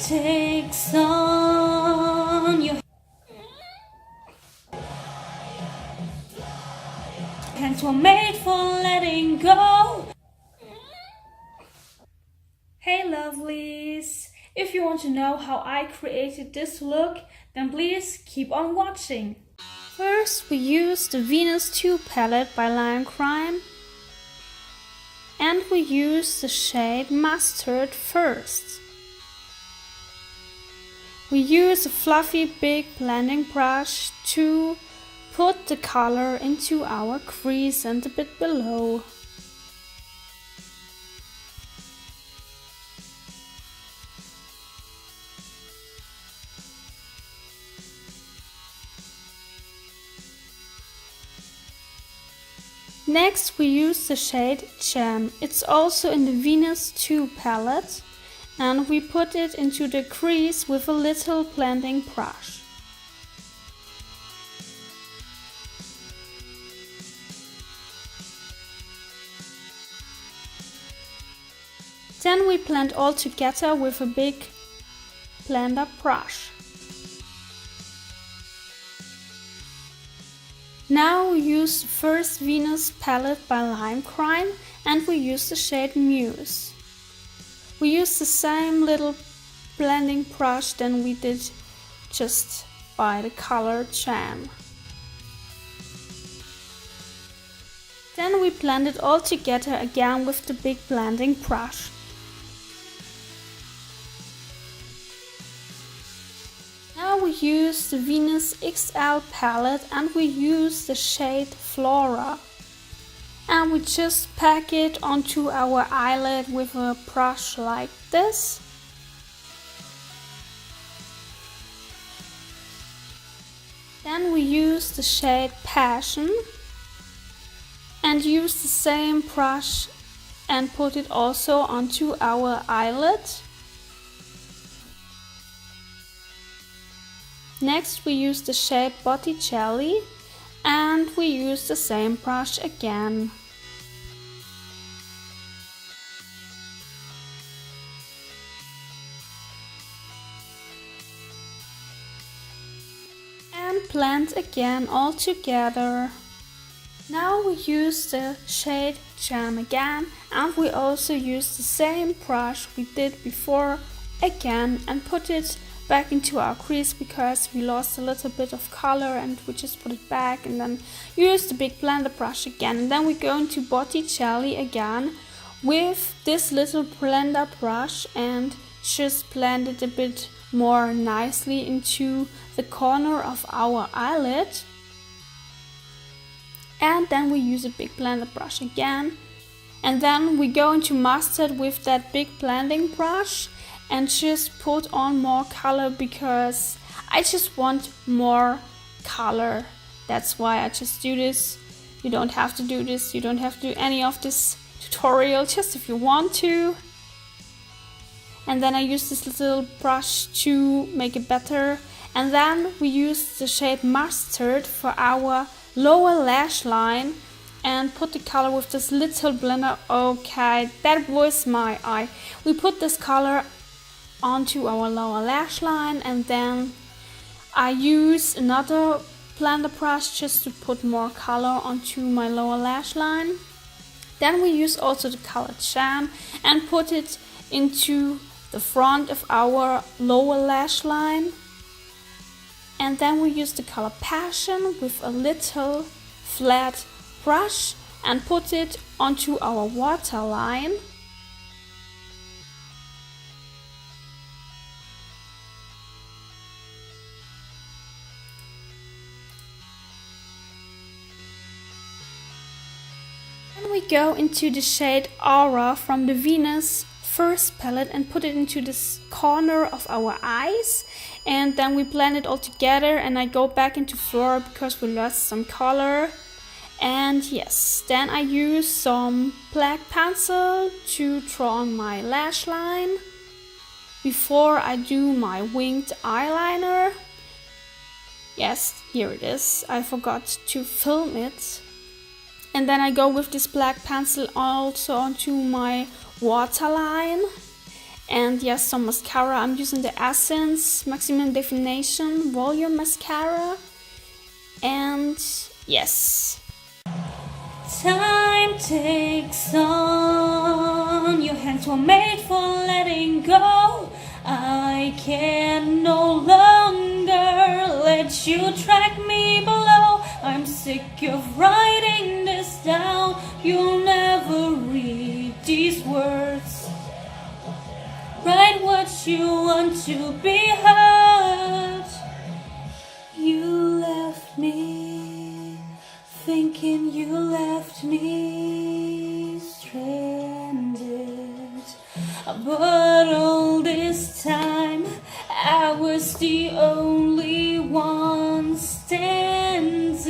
takes on your hands were made for letting go. Hey lovelies! If you want to know how I created this look, then please keep on watching. First we use the Venus 2 palette by LimeCrime, and we use the shade Mustard first. We use a fluffy big blending brush to put the color into our crease and a bit below. Next we use the shade Jam. It's also in the Venus 2 palette, and we put it into the crease with a little blending brush. Then we blend all together with a big blender brush. Now we use the first Venus palette by LimeCrime, and we use the shade Muse. We use the same little blending brush than we did just by the color Jam. Then we blend it all together again with the big blending brush. Now we use the Venus XL palette and we use the shade Flora. And we just pack it onto our eyelid with a brush like this. Then we use the shade Passion and use the same brush and put it also onto our eyelid. Next we use the shade Botticelli and we use the same brush again. And blend again all together. Now we use the shade Jam again, and we also use the same brush we did before again and put it back into our crease because we lost a little bit of color, and we just put it back and then use the big blender brush again. And then we go into Botticelli again with this little blender brush and just blend it a bit more nicely into the corner of our eyelid. And then we use a big blender brush again, and then we go into Mustard with that big blending brush and just put on more color because I just want more color. That's why I just do this. You don't have to do this, you don't have to do any of this tutorial, just if you want to. And then I use this little brush to make it better. And then we use the shade Mustard for our lower lash line and put the color with this little blender. Okay, that was my eye. We put this color onto our lower lash line, and then I use another blender brush just to put more color onto my lower lash line. Then we use also the color Jam and put it into the front of our lower lash line. And then we use the color Passion with a little flat brush and put it onto our waterline. Then we go into the shade Aura from the Venus first palette and put it into this corner of our eyes, and then we blend it all together, and I go back into Flora because we lost some color. And yes, then I use some black pencil to draw on my lash line before I do my winged eyeliner. Yes, here it is. I forgot to film it. And then I go with this black pencil also onto my waterline. And yes, some mascara. I'm using the Essence Maximum Definition Volume Mascara. And yes. Time takes on. Your hands were made for letting go. I can no longer let you track me below. I'm sick of writing this down. You'll never read these words. Write what you want to be heard. You left me thinking you left me stranded, but all this time I was the only one standing.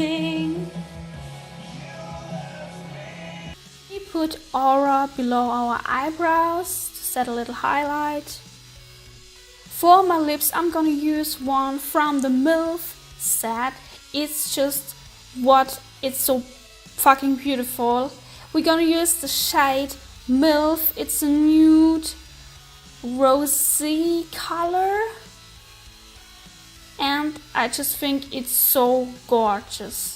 We put aura below our eyebrows to set a little highlight. For my lips, I'm gonna use one from the MILF set. It's just it's so fucking beautiful. We're gonna use the shade MILF. It's a nude rosy color, and I just think it's so gorgeous.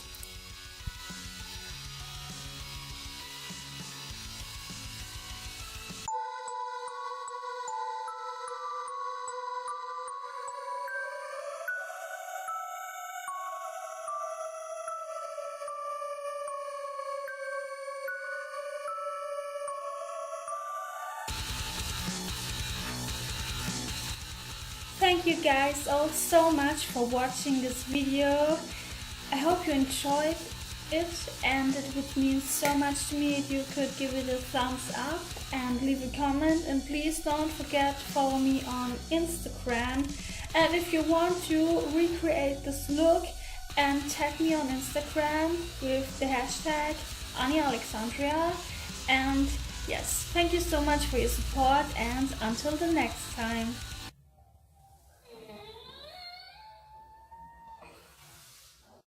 Thank you guys all so much for watching this video. I hope you enjoyed it, and it would mean so much to me if you could give it a thumbs up and leave a comment. And please don't forget to follow me on Instagram. And if you want to recreate this look, and tag me on Instagram with the hashtag Alexandria. And yes, thank you so much for your support, and until the next time.